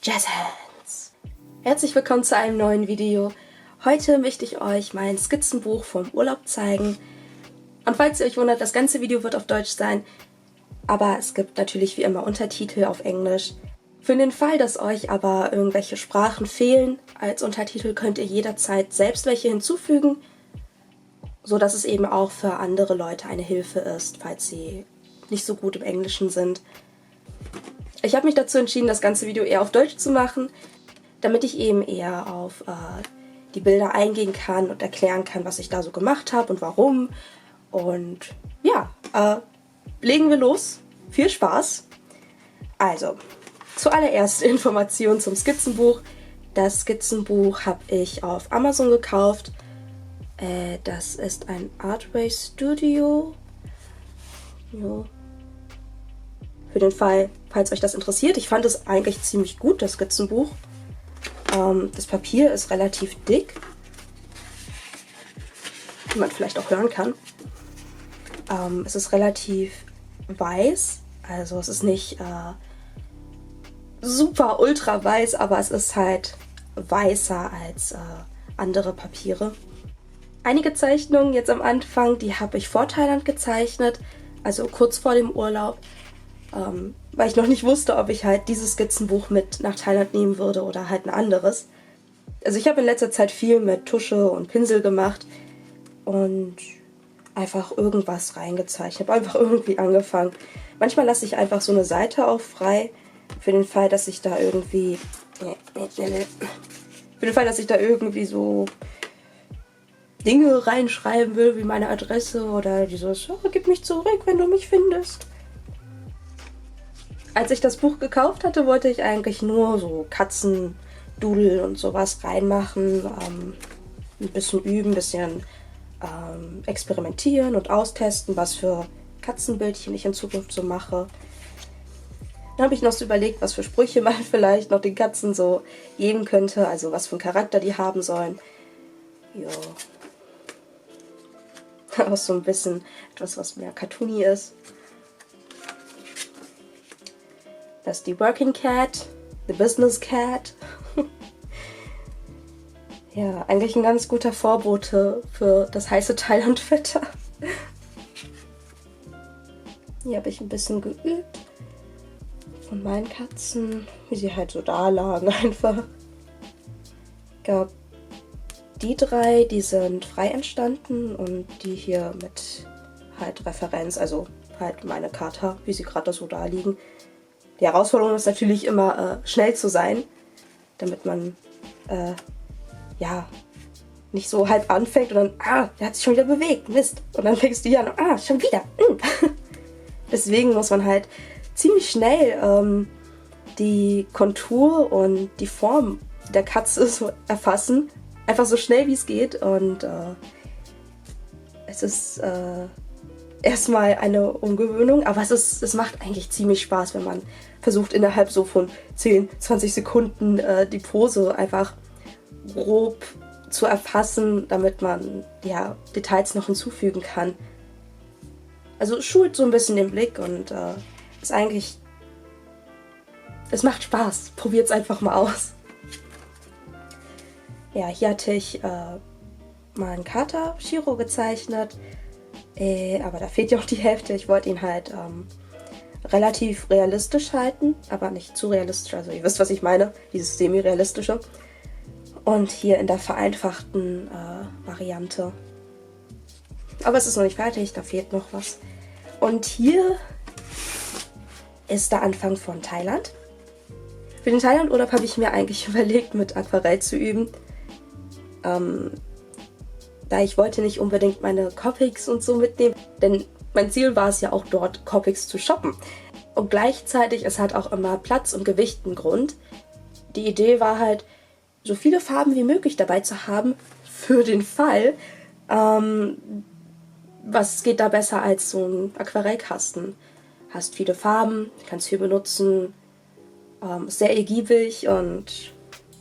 Jazz Hands! Herzlich willkommen zu einem neuen Video. Heute möchte ich euch mein Skizzenbuch vom Urlaub zeigen. Und falls ihr euch wundert, das ganze Video wird auf Deutsch sein, aber es gibt natürlich wie immer Untertitel auf Englisch. Für den Fall, dass euch aber irgendwelche Sprachen fehlen als Untertitel, könnt ihr jederzeit selbst welche hinzufügen, sodass es eben auch für andere Leute eine Hilfe ist, falls sie nicht so gut im Englischen sind. Ich habe mich dazu entschieden, das ganze Video eher auf Deutsch zu machen, damit ich eben eher auf die Bilder eingehen kann und erklären kann, was ich da so gemacht habe und warum. Und ja, legen wir los. Viel Spaß! Also, zuallererst Informationen zum Skizzenbuch. Das Skizzenbuch habe ich auf Amazon gekauft. Das ist ein Artway Studio. Jo. Für den Fall, falls euch das interessiert. Ich fand es eigentlich ziemlich gut, das Skizzenbuch. Das Papier ist relativ dick, wie man vielleicht auch hören kann. Es ist relativ weiß, also es ist nicht super ultra weiß, aber es ist halt weißer als andere Papiere. Einige Zeichnungen jetzt am Anfang, die habe ich vor Thailand gezeichnet, also kurz vor dem Urlaub. Weil ich noch nicht wusste, ob ich halt dieses Skizzenbuch mit nach Thailand nehmen würde oder halt ein anderes. Also ich habe in letzter Zeit viel mit Tusche und Pinsel gemacht und einfach irgendwas reingezeichnet. Ich habe einfach irgendwie angefangen. Manchmal lasse ich einfach so eine Seite auch frei, für den Fall, dass ich da irgendwie so Dinge reinschreiben will, wie meine Adresse oder dieses, oh, gib mich zurück, wenn du mich findest. Als ich das Buch gekauft hatte, wollte ich eigentlich nur so Katzendudel und sowas reinmachen, ein bisschen üben, ein bisschen experimentieren und austesten, was für Katzenbildchen ich in Zukunft so mache. Dann habe ich noch so überlegt, was für Sprüche man vielleicht noch den Katzen so geben könnte, also was für einen Charakter die haben sollen. Ja. Auch so ein bisschen etwas, was mehr cartoony ist. Das ist die Working Cat, the Business Cat. Ja, eigentlich ein ganz guter Vorbote für das heiße Thailand-Wetter. Hier habe ich ein bisschen geübt von meinen Katzen, wie sie halt so da lagen einfach. Ich glaube, die drei, die sind frei entstanden und die hier mit halt Referenz, also halt meine Kater, wie sie gerade so da liegen. Die Herausforderung ist natürlich immer, schnell zu sein, damit man, ja, nicht so halb anfängt und dann, der hat sich schon wieder bewegt, Mist. Und dann fängst du hier an, schon wieder. Deswegen muss man halt ziemlich schnell die Kontur und die Form der Katze so erfassen. Einfach so schnell wie es geht und es ist erstmal eine Umgewöhnung, aber es macht eigentlich ziemlich Spaß, wenn man versucht innerhalb so von 10, 20 Sekunden die Pose einfach grob zu erfassen, damit man ja Details noch hinzufügen kann. Also schult so ein bisschen den Blick und ist eigentlich, es macht Spaß. Probiert es einfach mal aus. Ja, hier hatte ich mal einen Kater, Shiro, gezeichnet. Aber da fehlt ja auch die Hälfte. Ich wollte ihn halt relativ realistisch halten, aber nicht zu realistisch. Also ihr wisst, was ich meine, dieses semi-realistische. Und hier in der vereinfachten Variante. Aber es ist noch nicht fertig, da fehlt noch was. Und hier ist der Anfang von Thailand. Für den Thailand-Urlaub habe ich mir eigentlich überlegt, mit Aquarell zu üben. Da ich wollte nicht unbedingt meine Copics und so mitnehmen, denn mein Ziel war es ja auch dort, Copics zu shoppen. Und gleichzeitig ist halt auch immer Platz und Gewicht ein Grund. Die Idee war halt, so viele Farben wie möglich dabei zu haben, für den Fall, was geht da besser als so ein Aquarellkasten. Hast viele Farben, kannst viel benutzen, ist sehr ergiebig und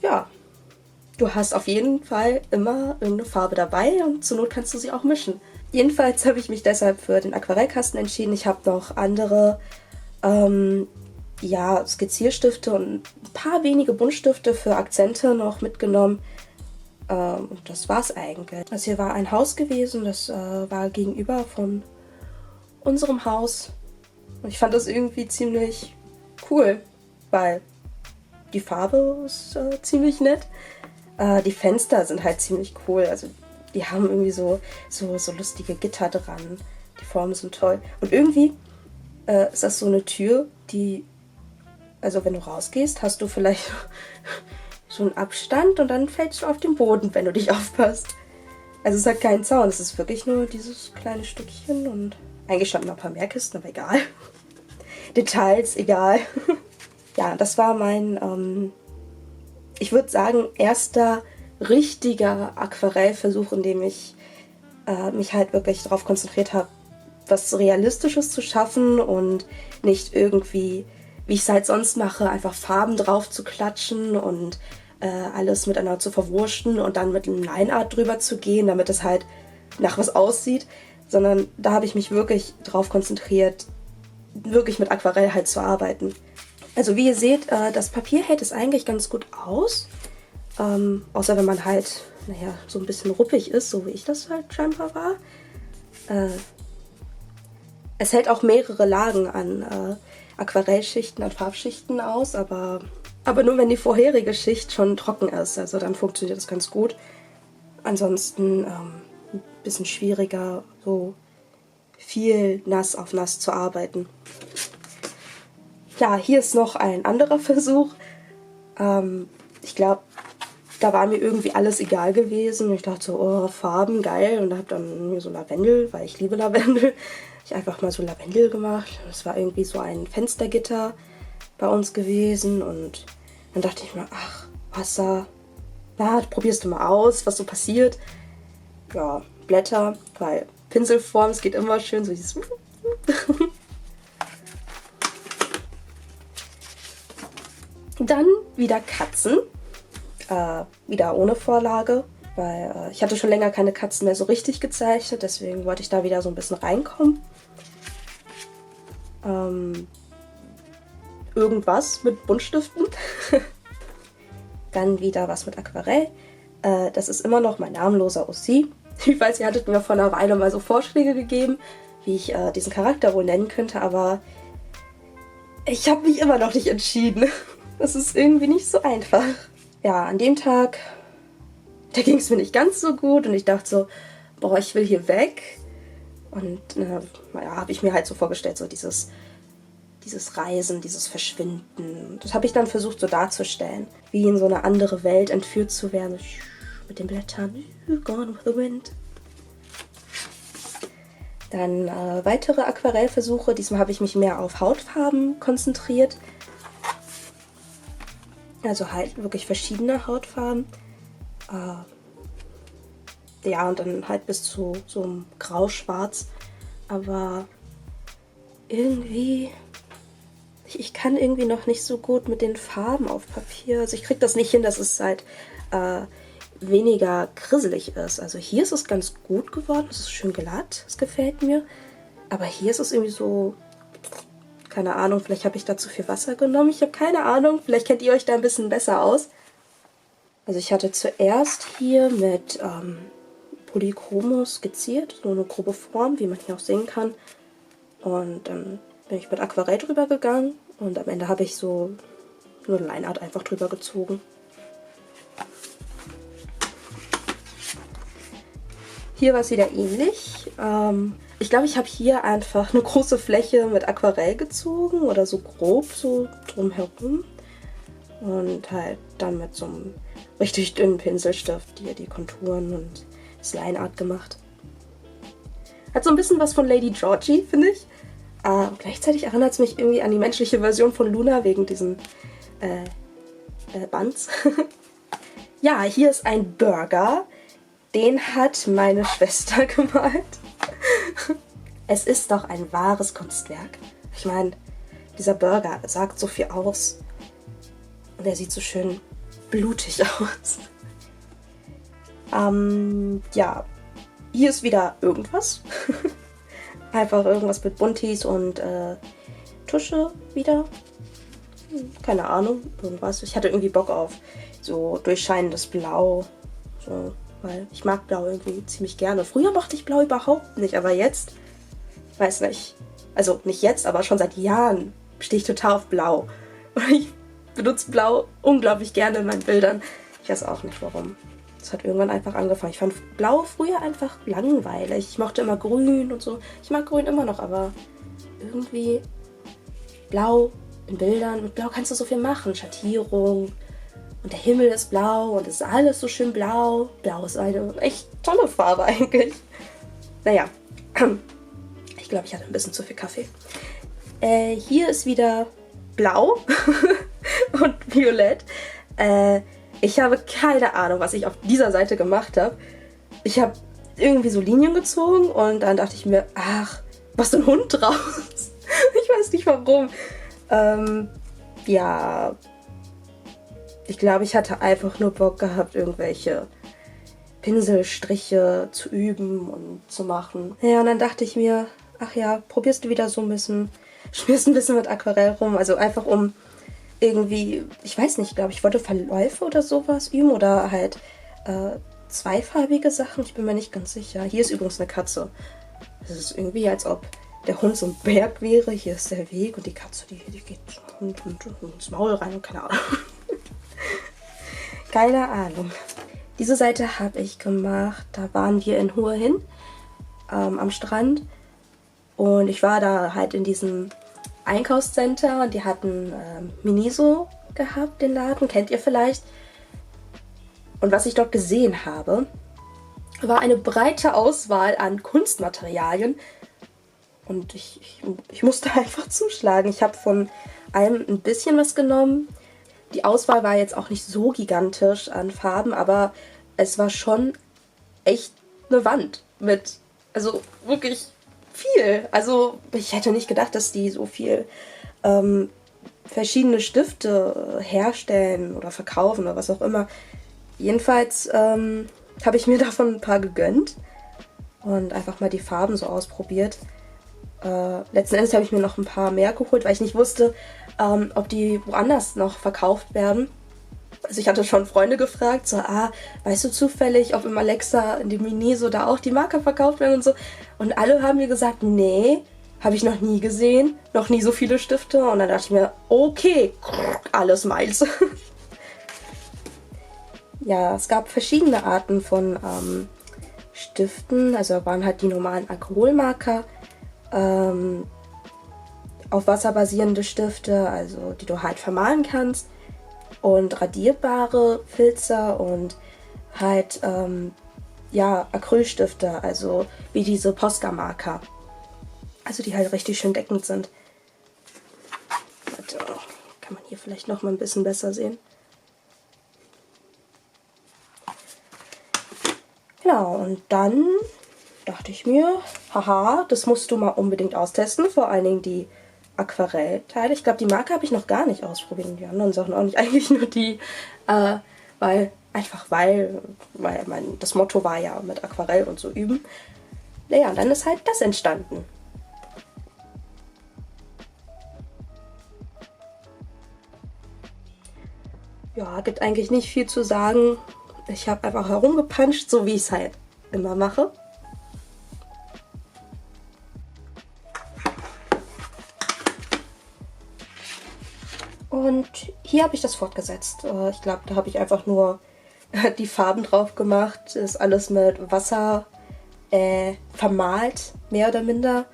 ja, du hast auf jeden Fall immer irgendeine Farbe dabei und zur Not kannst du sie auch mischen. Jedenfalls habe ich mich deshalb für den Aquarellkasten entschieden. Ich habe noch andere ja, Skizzierstifte und ein paar wenige Buntstifte für Akzente noch mitgenommen. Und das war's eigentlich. Das hier war ein Haus gewesen, das war gegenüber von unserem Haus. Und ich fand das irgendwie ziemlich cool, weil die Farbe ist ziemlich nett. Die Fenster sind halt ziemlich cool. Also die haben irgendwie so lustige Gitter dran. Die Formen sind toll. Und irgendwie ist das so eine Tür, die, also wenn du rausgehst, hast du vielleicht so einen Abstand und dann fällst du auf den Boden, wenn du dich aufpasst. Also es hat keinen Zaun, es ist wirklich nur dieses kleine Stückchen und eigentlich standen noch ein paar mehr Kisten, aber egal. Details, egal. Ja, das war mein, ich würde sagen, erster richtiger Aquarellversuch, in dem ich mich halt wirklich darauf konzentriert habe, was Realistisches zu schaffen und nicht irgendwie, wie ich es halt sonst mache, einfach Farben drauf zu klatschen und alles miteinander zu verwurschen und dann mit einem Lineart drüber zu gehen, damit es halt nach was aussieht, sondern da habe ich mich wirklich drauf konzentriert, wirklich mit Aquarell halt zu arbeiten. Also wie ihr seht, das Papier hält es eigentlich ganz gut aus, außer wenn man halt, naja, so ein bisschen ruppig ist, so wie ich das halt scheinbar war. Es hält auch mehrere Lagen an Aquarellschichten, an Farbschichten aus, aber nur wenn die vorherige Schicht schon trocken ist, also dann funktioniert das ganz gut. Ansonsten ein bisschen schwieriger, so viel nass auf nass zu arbeiten. Ja, hier ist noch ein anderer Versuch. Ich glaube, da war mir irgendwie alles egal gewesen. Ich dachte so, oh, Farben, geil. Und habe dann mir so Lavendel, weil ich liebe Lavendel, ich einfach mal so Lavendel gemacht. Das war irgendwie so ein Fenstergitter bei uns gewesen. Und dann dachte ich mir, ach, Wasser, na, probierst du mal aus, was so passiert. Ja, Blätter, weil Pinselform, es geht immer schön so dieses Dann wieder Katzen, wieder ohne Vorlage, weil ich hatte schon länger keine Katzen mehr so richtig gezeichnet, deswegen wollte ich da wieder so ein bisschen reinkommen. Irgendwas mit Buntstiften. Dann wieder was mit Aquarell. Das ist immer noch mein namenloser Ossi. Ich weiß, ihr hattet mir vor einer Weile mal so Vorschläge gegeben, wie ich diesen Charakter wohl nennen könnte, aber ich habe mich immer noch nicht entschieden. Das ist irgendwie nicht so einfach. Ja, an dem Tag, da ging es mir nicht ganz so gut und ich dachte so, boah, ich will hier weg. Und naja, habe ich mir halt so vorgestellt, so dieses Reisen, dieses Verschwinden. Das habe ich dann versucht so darzustellen, wie in so eine andere Welt entführt zu werden. Mit den Blättern, gone with the wind. Dann weitere Aquarellversuche. Diesmal habe ich mich mehr auf Hautfarben konzentriert. Also halt wirklich verschiedene Hautfarben. Ja, und dann halt bis zu so einem Grau-Schwarz. Aber irgendwie, ich kann irgendwie noch nicht so gut mit den Farben auf Papier. Also ich kriege das nicht hin, dass es halt weniger krisselig ist. Also hier ist es ganz gut geworden. Es ist schön glatt. Es gefällt mir. Aber hier ist es irgendwie so, keine Ahnung, vielleicht habe ich da zu viel Wasser genommen. Ich habe keine Ahnung. Vielleicht kennt ihr euch da ein bisschen besser aus. Also ich hatte zuerst hier mit Polychromo skizziert. So eine grobe Form, wie man hier auch sehen kann. Und dann bin ich mit Aquarell drüber gegangen. Und am Ende habe ich so nur eine Lineart einfach drüber gezogen. Hier war es wieder ähnlich. Ich glaube, ich habe hier einfach eine große Fläche mit Aquarell gezogen oder so grob so drumherum. Und halt dann mit so einem richtig dünnen Pinselstift hier die Konturen und das Lineart gemacht. Hat so ein bisschen was von Lady Georgie, finde ich. Gleichzeitig erinnert es mich irgendwie an die menschliche Version von Luna wegen diesen Buns. Ja, hier ist ein Burger. Den hat meine Schwester gemalt. Es ist doch ein wahres Kunstwerk. Ich meine, dieser Burger sagt so viel aus. Und er sieht so schön blutig aus. Ja, hier ist wieder irgendwas. Einfach irgendwas mit Buntis und Tusche wieder. keine Ahnung, irgendwas. Ich hatte irgendwie Bock auf so durchscheinendes Blau. So, weil ich mag Blau irgendwie ziemlich gerne. Früher mochte ich Blau überhaupt nicht, aber jetzt, ich weiß nicht. Also nicht jetzt, aber schon seit Jahren stehe ich total auf Blau. Und ich benutze Blau unglaublich gerne in meinen Bildern. Ich weiß auch nicht warum. Es hat irgendwann einfach angefangen. Ich fand Blau früher einfach langweilig. Ich mochte immer Grün und so. Ich mag Grün immer noch, aber irgendwie Blau in Bildern. Mit Blau kannst du so viel machen. Schattierung. Und der Himmel ist blau und es ist alles so schön blau. Blau ist eine echt tolle Farbe eigentlich. Naja, ich glaube, ich hatte ein bisschen zu viel Kaffee. Hier ist wieder blau und violett. Ich habe keine Ahnung, was ich auf dieser Seite gemacht habe. Ich habe irgendwie so Linien gezogen und dann dachte ich mir, ach, was ein Hund draus. Ich weiß nicht warum. Ja, ich glaube, ich hatte einfach nur Bock gehabt, irgendwelche Pinselstriche zu üben und zu machen. Ja, und dann dachte ich mir, ach ja, probierst du wieder so ein bisschen, spielst ein bisschen mit Aquarell rum, also einfach um irgendwie, ich weiß nicht, glaube ich wollte Verläufe oder sowas üben oder halt zweifarbige Sachen, ich bin mir nicht ganz sicher. Hier ist übrigens eine Katze. Es ist irgendwie, als ob der Hund so ein Berg wäre. Hier ist der Weg und die Katze, die geht ins Maul rein und keine Ahnung. Keine Ahnung. Diese Seite habe ich gemacht, da waren wir in Hue Hin am Strand und ich war da halt in diesem Einkaufscenter und die hatten Miniso gehabt, den Laden, kennt ihr vielleicht. Und was ich dort gesehen habe, war eine breite Auswahl an Kunstmaterialien und ich musste einfach zuschlagen. Ich habe von allem ein bisschen was genommen. Die Auswahl war jetzt auch nicht so gigantisch an Farben, aber es war schon echt eine Wand mit, also wirklich viel. Also ich hätte nicht gedacht, dass die so viel verschiedene Stifte herstellen oder verkaufen oder was auch immer. Jedenfalls habe ich mir davon ein paar gegönnt und einfach mal die Farben so ausprobiert. Letzten Endes habe ich mir noch ein paar mehr geholt, weil ich nicht wusste, ob die woanders noch verkauft werden. Also ich hatte schon Freunde gefragt, so, weißt du zufällig, ob im Alexa, in dem Miniso da auch die Marker verkauft werden und so. Und alle haben mir gesagt, nee, habe ich noch nie gesehen, noch nie so viele Stifte. Und dann dachte ich mir, okay, alles meins. Ja, es gab verschiedene Arten von Stiften, also waren halt die normalen Alkoholmarker, auf Wasser basierende Stifte, also die du halt vermalen kannst, und radierbare Filzer und halt ja, Acrylstifte, also wie diese Posca-Marker, also die halt richtig schön deckend sind. Warte, kann man hier vielleicht noch mal ein bisschen besser sehen. Genau, und dann dachte ich mir, haha, das musst du mal unbedingt austesten, vor allen Dingen die Aquarellteile. Ich glaube, die Marke habe ich noch gar nicht ausprobiert und die anderen Sachen auch nicht. Eigentlich nur die, weil das Motto war ja mit Aquarell und so üben. Naja, und dann ist halt das entstanden. Ja, gibt eigentlich nicht viel zu sagen. Ich habe einfach herumgepanscht, so wie ich es halt immer mache. Und hier habe ich das fortgesetzt. Ich glaube, da habe ich einfach nur die Farben drauf gemacht. Ist alles mit Wasser vermalt, mehr oder minder.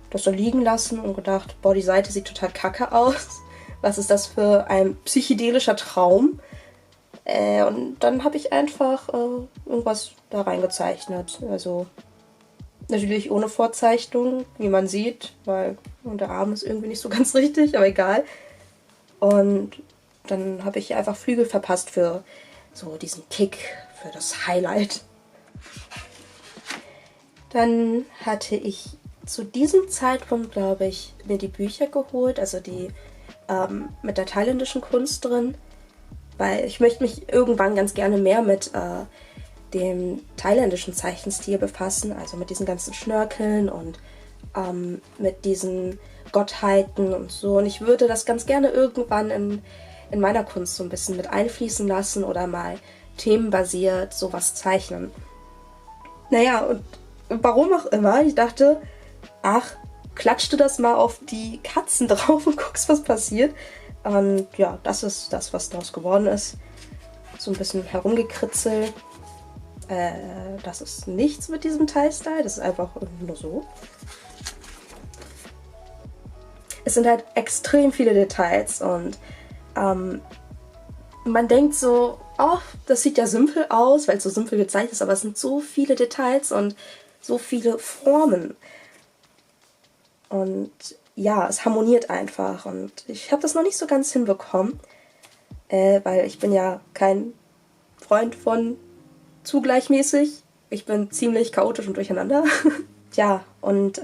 Das so liegen lassen und gedacht, boah, die Seite sieht total kacke aus. Was ist das für ein psychedelischer Traum? Und dann habe ich einfach irgendwas da reingezeichnet. Also natürlich ohne Vorzeichnung, wie man sieht, weil der Arm ist irgendwie nicht so ganz richtig, aber egal. Und dann habe ich einfach Flügel verpasst für so diesen Kick, für das Highlight. Dann hatte ich zu diesem Zeitpunkt, glaube ich, mir die Bücher geholt, also die mit der thailändischen Kunst drin, weil ich möchte mich irgendwann ganz gerne mehr mit dem thailändischen Zeichenstil befassen, also mit diesen ganzen Schnörkeln und mit diesen Gottheiten und so. Und ich würde das ganz gerne irgendwann in meiner Kunst so ein bisschen mit einfließen lassen oder mal themenbasiert sowas zeichnen. Naja, und warum auch immer, ich dachte, ach, klatsch du das mal auf die Katzen drauf und guckst, was passiert. Und ja, das ist das, was daraus geworden ist. So ein bisschen herumgekritzelt. Das ist nichts mit diesem Teilstyle, das ist einfach nur so. Es sind halt extrem viele Details und man denkt so, oh, das sieht ja simpel aus, weil es so simpel gezeichnet ist, aber es sind so viele Details und so viele Formen. Und ja, es harmoniert einfach und ich habe das noch nicht so ganz hinbekommen, weil ich bin ja kein Freund von zu gleichmäßig. Ich bin ziemlich chaotisch und durcheinander. Ja, und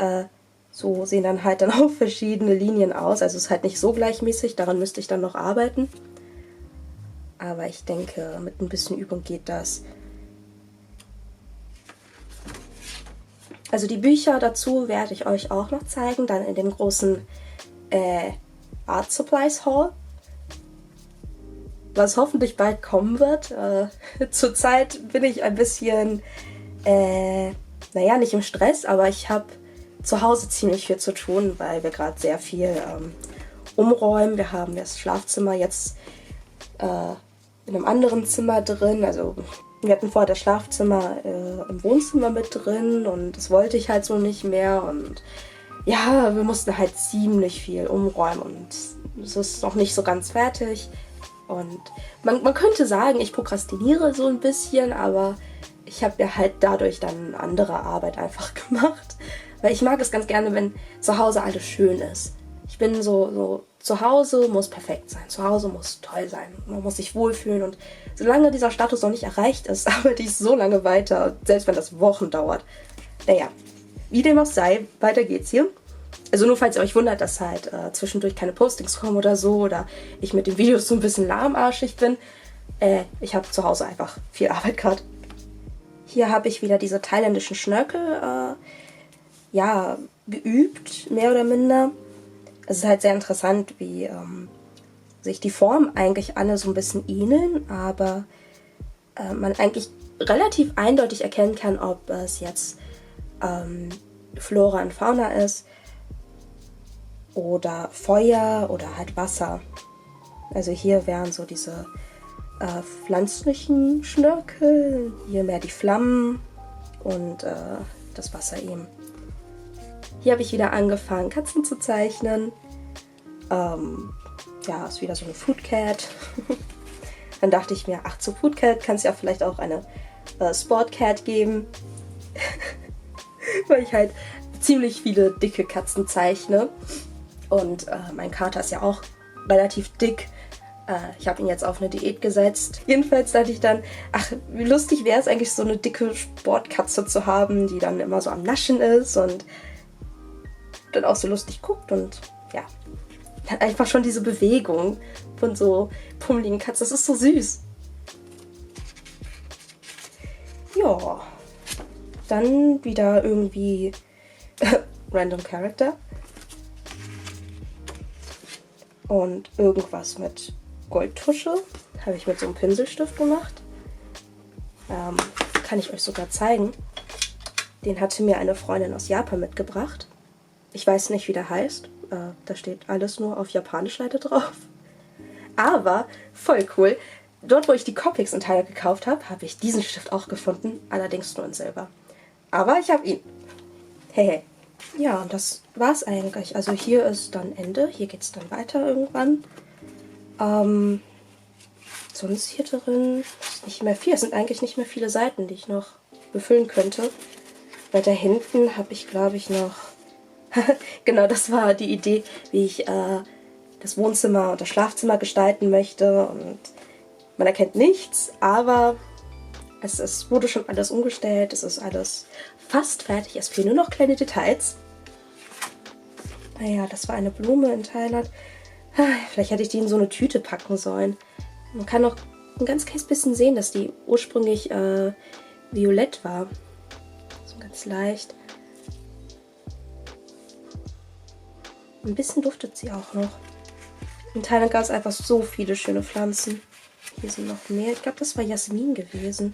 so sehen dann halt dann auch verschiedene Linien aus. Also es ist halt nicht so gleichmäßig, daran müsste ich dann noch arbeiten. Aber ich denke, mit ein bisschen Übung geht das. Also die Bücher dazu werde ich euch auch noch zeigen, dann in dem großen Art Supplies Haul, was hoffentlich bald kommen wird. Zurzeit bin ich ein bisschen, naja, nicht im Stress, aber ich habe zu Hause ziemlich viel zu tun, weil wir gerade sehr viel umräumen. Wir haben das Schlafzimmer jetzt in einem anderen Zimmer drin, also wir hatten vorher das Schlafzimmer im Wohnzimmer mit drin und das wollte ich halt so nicht mehr und ja, wir mussten halt ziemlich viel umräumen und es ist noch nicht so ganz fertig und man könnte sagen, ich prokrastiniere so ein bisschen, aber ich habe ja halt dadurch dann andere Arbeit einfach gemacht, weil ich mag es ganz gerne, wenn zu Hause alles schön ist. Ich bin so zu Hause muss perfekt sein, zu Hause muss toll sein, man muss sich wohlfühlen und solange dieser Status noch nicht erreicht ist, arbeite ich so lange weiter, selbst wenn das Wochen dauert. Naja, wie dem auch sei, weiter geht's hier. Also nur falls ihr euch wundert, dass halt zwischendurch keine Postings kommen oder so oder ich mit den Videos so ein bisschen lahmarschig bin. Ich habe zu Hause einfach viel Arbeit gerade. Hier habe ich wieder diese thailändischen Schnörkel ja, geübt, mehr oder minder. Es ist halt sehr interessant, wie sich die Formen eigentlich alle so ein bisschen ähneln, aber man eigentlich relativ eindeutig erkennen kann, ob es jetzt Flora und Fauna ist oder Feuer oder halt Wasser. Also hier wären so diese pflanzlichen Schnörkel, hier mehr die Flammen und das Wasser eben. Hier habe ich wieder angefangen, Katzen zu zeichnen. Ja, ist wieder so eine Food Cat. Dann dachte ich mir, ach, zu Food Cat kann es ja vielleicht auch eine Sport Cat geben. Weil ich halt ziemlich viele dicke Katzen zeichne. Und mein Kater ist ja auch relativ dick. Ich habe ihn jetzt auf eine Diät gesetzt. Jedenfalls dachte ich dann, ach, wie lustig wäre es eigentlich, so eine dicke Sportkatze zu haben, die dann immer so am Naschen ist und dann auch so lustig guckt und ja, dann einfach schon diese Bewegung von so pummeligen Katzen, das ist so süß. Ja, dann wieder irgendwie Random Character und irgendwas mit Goldtusche, habe ich mit so einem Pinselstift gemacht. Kann ich euch sogar zeigen. Den hatte mir eine Freundin aus Japan mitgebracht. Ich weiß nicht, wie der heißt. Da steht alles nur auf Japanisch leider drauf. Aber voll cool. Dort, wo ich die Copics in Teile gekauft habe, habe ich diesen Stift auch gefunden. Allerdings nur in Silber. Aber ich habe ihn. Hehe. Ja, und das war's eigentlich. Also hier ist dann Ende. Hier geht's dann weiter irgendwann. Sonst hier drin ist nicht mehr viel. Es sind eigentlich nicht mehr viele Seiten, die ich noch befüllen könnte. Weil da hinten habe ich, glaube ich, noch... Genau, das war die Idee, wie ich das Wohnzimmer und das Schlafzimmer gestalten möchte. Und man erkennt nichts, aber es wurde schon alles umgestellt. Es ist alles fast fertig. Es fehlen nur noch kleine Details. Naja, das war eine Blume in Thailand. Vielleicht hätte ich die in so eine Tüte packen sollen. Man kann noch ein ganz kleines bisschen sehen, dass die ursprünglich violett war. So ganz leicht. Ein bisschen duftet sie auch noch. In Thailand gab es einfach so viele schöne Pflanzen. Hier sind noch mehr. Ich glaube, das war Jasmin gewesen.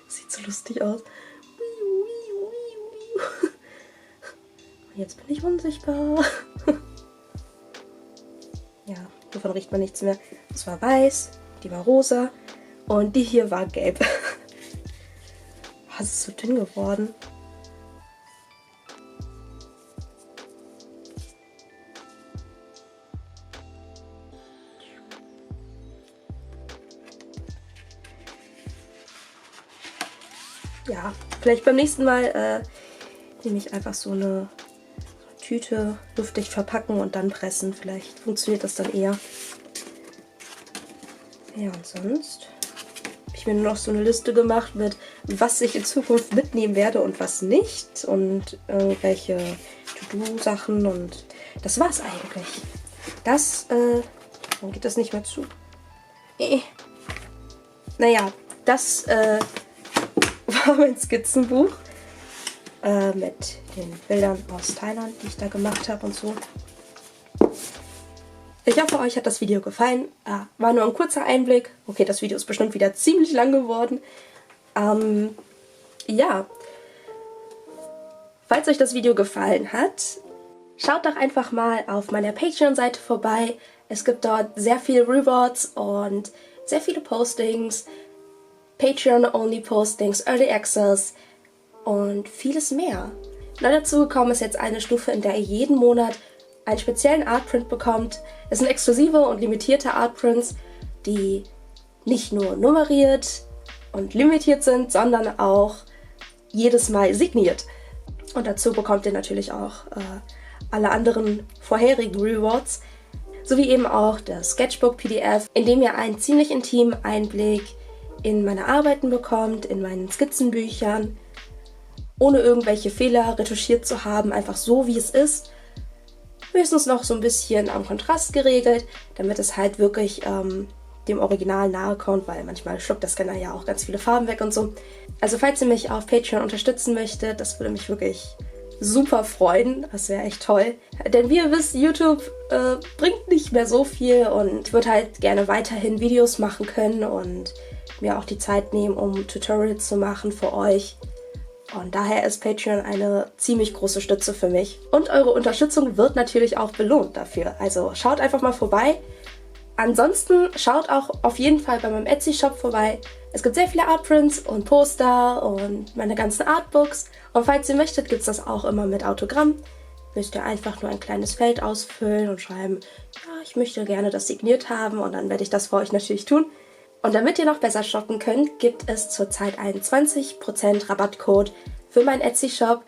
Sieht so lustig aus. Jetzt bin ich unsichtbar. Ja, davon riecht man nichts mehr. Das war weiß, die war rosa und die hier war gelb. Es ist so dünn geworden. Ja, vielleicht beim nächsten Mal nehme ich einfach so eine Tüte luftig verpacken und dann pressen. Vielleicht funktioniert das dann eher. Ja, und sonst habe ich mir nur noch so eine Liste gemacht mit, was ich in Zukunft mitnehmen werde und was nicht. Und irgendwelche To-Do-Sachen. Und das war's eigentlich. Das, warum geht das nicht mehr zu? Naja, das war mein Skizzenbuch. Mit den Bildern aus Thailand, die ich da gemacht habe und so. Ich hoffe, euch hat das Video gefallen. War nur ein kurzer Einblick. Okay, das Video ist bestimmt wieder ziemlich lang geworden. Ja. Falls euch das Video gefallen hat, schaut doch einfach mal auf meiner Patreon-Seite vorbei. Es gibt dort sehr viele Rewards und sehr viele Postings. Patreon-Only-Postings, Early Access und vieles mehr. Neu dazu gekommen ist jetzt eine Stufe, in der ihr jeden Monat einen speziellen Artprint bekommt. Es sind exklusive und limitierte Artprints, die nicht nur nummeriert und limitiert sind, sondern auch jedes Mal signiert. Und dazu bekommt ihr natürlich auch alle anderen vorherigen Rewards, sowie eben auch das Sketchbook-PDF, in dem ihr einen ziemlich intimen Einblick in meine Arbeiten bekommt, in meinen Skizzenbüchern, ohne irgendwelche Fehler retuschiert zu haben, einfach so wie es ist. Höchstens noch so ein bisschen am Kontrast geregelt, damit es halt wirklich dem Original nahe kommt, weil manchmal schluckt der Scanner ja auch ganz viele Farben weg und so. Also falls ihr mich auf Patreon unterstützen möchtet, das würde mich wirklich super freuen. Das wäre echt toll. Denn wie ihr wisst, YouTube bringt nicht mehr so viel und ich würde halt gerne weiterhin Videos machen können und mir auch die Zeit nehmen, um Tutorials zu machen für euch. Und daher ist Patreon eine ziemlich große Stütze für mich. Und eure Unterstützung wird natürlich auch belohnt dafür. Also schaut einfach mal vorbei. Ansonsten schaut auch auf jeden Fall bei meinem Etsy-Shop vorbei. Es gibt sehr viele Artprints und Poster und meine ganzen Artbooks. Und falls ihr möchtet, gibt es das auch immer mit Autogramm. Müsst ihr einfach nur ein kleines Feld ausfüllen und schreiben, ja, ich möchte gerne das signiert haben. Und dann werde ich das für euch natürlich tun. Und damit ihr noch besser shoppen könnt, gibt es zurzeit einen 20% Rabattcode für meinen Etsy-Shop.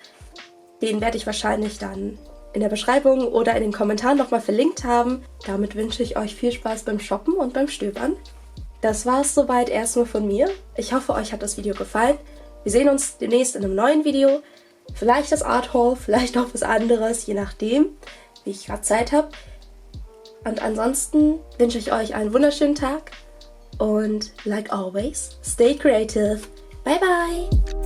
Den werde ich wahrscheinlich dann in der Beschreibung oder in den Kommentaren nochmal verlinkt haben. Damit wünsche ich euch viel Spaß beim Shoppen und beim Stöbern. Das war es soweit erstmal von mir. Ich hoffe, euch hat das Video gefallen. Wir sehen uns demnächst in einem neuen Video. Vielleicht das Art Haul, vielleicht auch was anderes, je nachdem, wie ich gerade Zeit habe. Und ansonsten wünsche ich euch einen wunderschönen Tag. Und like always, stay creative. Bye bye!